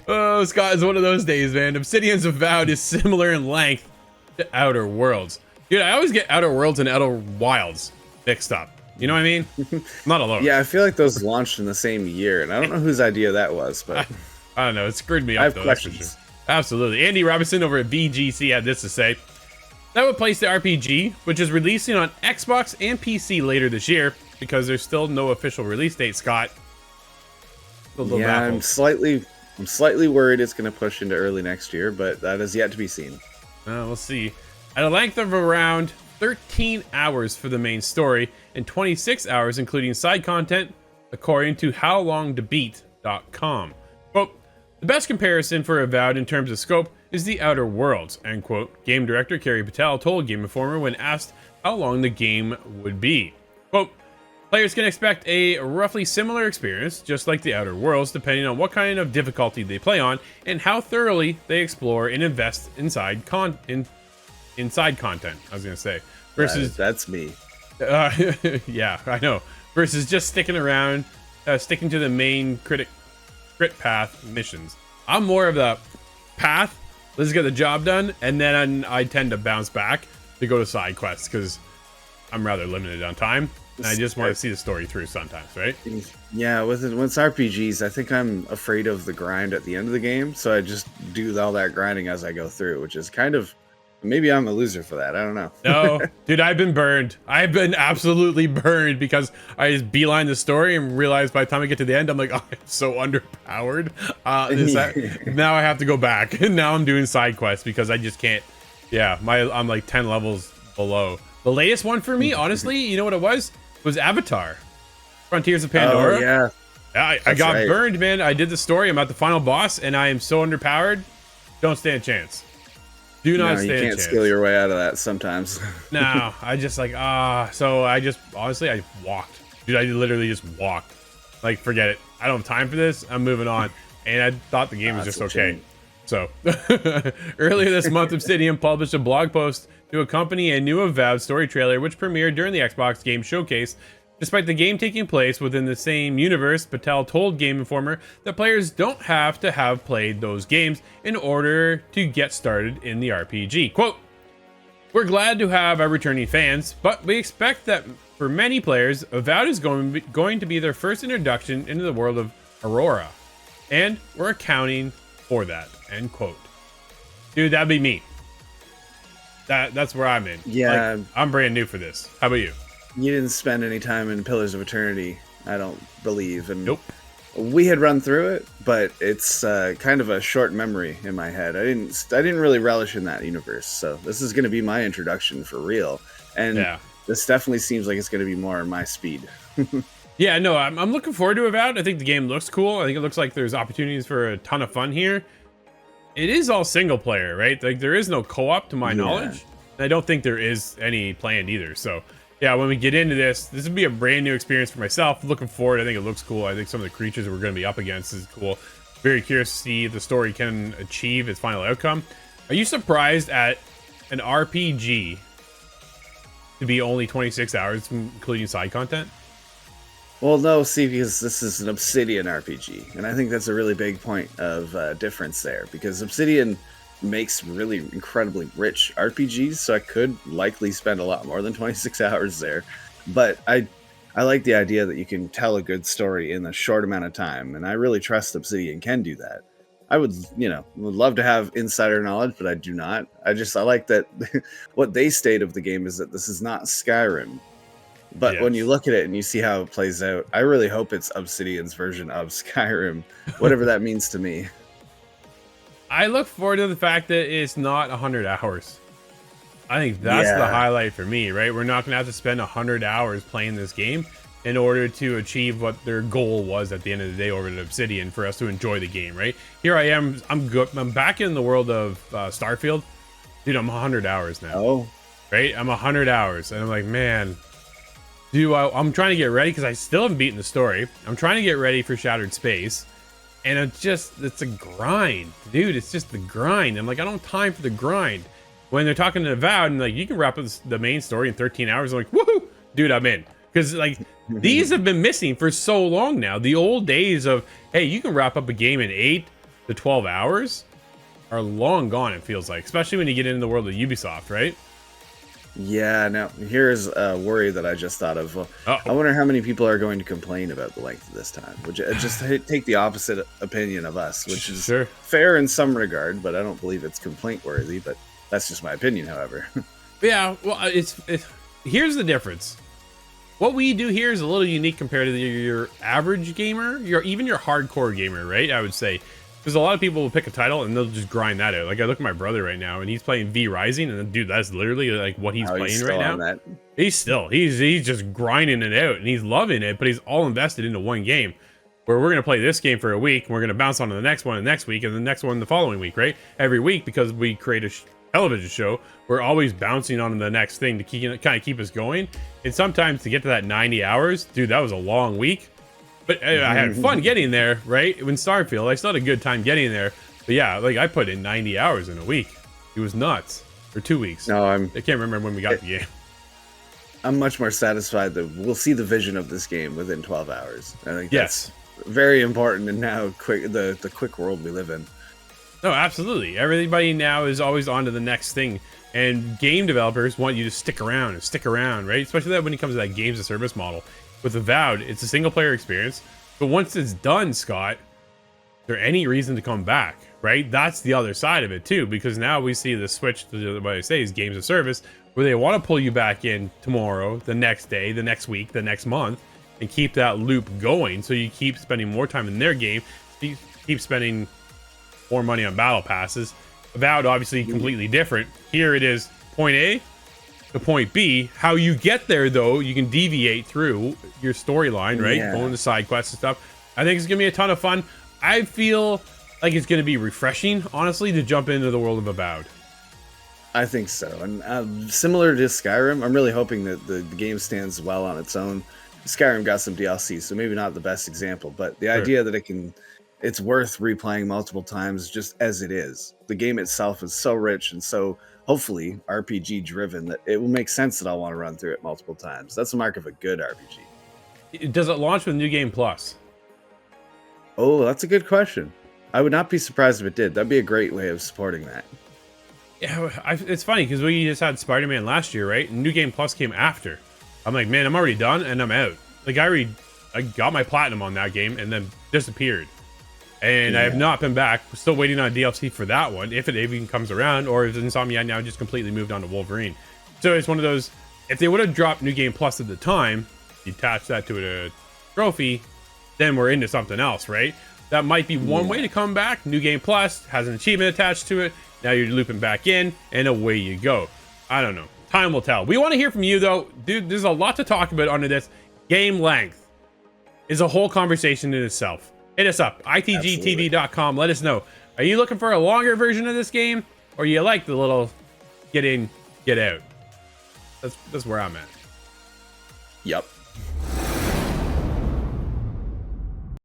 Oh, Scott, is one of those days, man. Obsidian's Avowed is similar in length to Outer Worlds. Dude, I always get Outer Worlds and Outer Wilds mixed up. You know what I mean? I'm not alone. Yeah, I feel like those launched in the same year, and I don't know whose idea that was, but I don't know. It screwed me up, I have though. questions. That's for sure. Absolutely. Andy Robinson over at BGC had this to say. That would place the RPG, which is releasing on Xbox and PC later this year, because there's still no official release date, Scott. Yeah, I'm slightly worried it's going to push into early next year, but that is yet to be seen. We'll see. At a length of around 13 hours for the main story and 26 hours including side content, according to howlongtobeat.com. Quote, the best comparison for Avowed in terms of scope is the Outer Worlds, end quote. Game director Carrie Patel told Game Informer when asked how long the game would be. Quote, players can expect a roughly similar experience, just like the Outer Worlds, depending on what kind of difficulty they play on and how thoroughly they explore and invest inside content. I was gonna say, versus that's me. Yeah, I know. Versus just sticking around, sticking to the main crit path missions. I'm more of the path. Let's get the job done, and then I tend to bounce back to go to side quests because I'm rather limited on time. And I just want to see the story through sometimes, right? Yeah, when it's RPGs, I think I'm afraid of the grind at the end of the game, so I just do all that grinding as I go through, which is kind of, maybe I'm a loser for that. I don't know. No, dude, I've been burned. I've been absolutely burned because I just beeline the story and realize by the time I get to the end, I'm like, oh, I'm so underpowered. Now I have to go back, and now I'm doing side quests because I just can't. Yeah, I'm like 10 levels below. The latest one for me, honestly, you know what it was Avatar, Frontiers of Pandora. Oh, yeah. I got burned, man. I did the story. I'm at the final boss, and I am so underpowered. Don't stand a chance. Do not stand a chance. You can't skill your way out of that sometimes. No, I just like, so I just, honestly, I walked. Dude, I literally just walked. Like, forget it. I don't have time for this. I'm moving on. And I thought the game was just okay. So, earlier this month, Obsidian published a blog post to accompany a new Avowed story trailer, which premiered during the Xbox Game Showcase. Despite the game taking place within the same universe, Patel told Game Informer that players don't have to have played those games in order to get started in the RPG. Quote, we're glad to have our returning fans, but we expect that for many players, Avowed is going to be their first introduction into the world of Aurora. And we're accounting for that, end quote. Dude, that'd be me. That's where I'm in. Yeah. Like, I'm brand new for this. How about you? You didn't spend any time in Pillars of Eternity, I don't believe. And nope. We had run through it, but it's kind of a short memory in my head. I didn't really relish in that universe, so this is going to be my introduction for real. And yeah, this definitely seems like it's going to be more my speed. Yeah, no, I'm looking forward to Avowed. I think the game looks cool. I think it looks like there's opportunities for a ton of fun here. It is all single player, right? Like there is no co-op to my knowledge. And I don't think there is any planned either. So yeah, when we get into this would be a brand new experience for myself. Looking forward. I think it looks cool. I think some of the creatures that we're going to be up against is cool. Very curious to see if the story can achieve its final outcome. Are you surprised at an RPG to be only 26 hours, including side content? Well, no, see, because this is an Obsidian RPG, and I think that's a really big point of difference there, because Obsidian makes really incredibly rich RPGs, so I could likely spend a lot more than 26 hours there. But I like the idea that you can tell a good story in a short amount of time, and I really trust Obsidian can do that. I would love to have insider knowledge, but I do not. I like that what they state of the game is that this is not Skyrim. But when you look at it and you see how it plays out, I really hope it's Obsidian's version of Skyrim, whatever that means to me. I look forward to the fact that it's not 100 hours. I think that's the highlight for me, right? We're not going to have to spend 100 hours playing this game in order to achieve what their goal was at the end of the day over at Obsidian for us to enjoy the game, right? Here I am. I'm good. I'm back in the world of Starfield. Dude, I'm 100 hours now. Oh. Right? I'm 100 hours. And I'm like, man... I'm trying to get ready because I still haven't beaten the story. I'm trying to get ready for Shattered Space. And it's a grind. Dude, it's just the grind. I'm like, I don't have time for the grind. When they're talking to Avowed and like, you can wrap up the main story in 13 hours. I'm like, woohoo! Dude, I'm in. Because like, these have been missing for so long now. The old days of, hey, you can wrap up a game in 8, the 12 hours are long gone, it feels like, especially when you get into the world of Ubisoft, right? Yeah, now here's a worry that I just thought of. I wonder how many people are going to complain about the length of this time. Would you just take the opposite opinion of us, which is fair in some regard, but I don't believe it's complaint worthy. But that's just my opinion, however. Yeah, well, it's here's the difference. What we do here is a little unique compared to your average gamer, even your hardcore gamer, right? I would say. Because a lot of people will pick a title and they'll just grind that out. Like, I look at my brother right now and he's playing V Rising, and dude, that's literally like what he's playing right now. He's just grinding it out and he's loving it, but he's all invested into one game. Where we're gonna play this game for a week, and we're gonna bounce on to the next one the next week, and the next one the following week, right? Every week, because we create a television show, we're always bouncing on to the next thing to kind of keep us going. And sometimes to get to that 90 hours, dude, that was a long week. But I had fun getting there, right? When Starfield, I still had a good time getting there. But yeah, like I put in 90 hours in a week. It was nuts. Or 2 weeks. No, I can't remember when we got the game. I'm much more satisfied that we'll see the vision of this game within 12 hours. I think that's very important in now the quick world we live in. No, absolutely. Everybody now is always on to the next thing. And game developers want you to stick around, right? Especially when it comes to that games as service model. With Avowed, it's a single player experience, but once it's done, Scott, is there any reason to come back, right? That's the other side of it too, because now we see the switch to what I say is games of service, where they want to pull you back in tomorrow, the next day, the next week, the next month, and keep that loop going, so you keep spending more time in their game, keep spending more money on battle passes. Avowed, obviously completely different. Here it is point A to point B. How you get there, though, you can deviate through your storyline, right? Going to side quests and stuff. I think it's gonna be a ton of fun. I feel like it's gonna be refreshing, honestly, to jump into the world of Avowed. I think so, and similar to Skyrim, I'm really hoping that the game stands well on its own. Skyrim got some DLC, so maybe not the best example, but the idea that it's worth replaying multiple times just as it is. The game itself is so rich and so hopefully RPG driven that it will make sense that I'll want to run through it multiple times. That's the mark of a good RPG. Does it launch with New Game Plus? Oh, that's a good question. I would not be surprised if it did. That'd be a great way of supporting that. Yeah, it's funny because we just had Spider-Man last year, right? And New Game Plus came after. I'm like, man, I'm already done and I'm out. Like I got my platinum on that game and then disappeared. And I have not been back. We're still waiting on DLC for that one, if it even comes around, or if Insomniac now just completely moved on to Wolverine. So it's one of those, if they would have dropped New Game Plus at the time, you attach that to a trophy, then we're into something else, right? That might be one way to come back. New Game Plus has an achievement attached to it. Now you're looping back in, and away you go. I don't know. Time will tell. We want to hear from you, though. Dude, there's a lot to talk about under this. Game length is a whole conversation in itself. Hit us up, itgtv.com. Let us know. Are you looking for a longer version of this game, or you like the little get in, get out? That's where I'm at. Yep.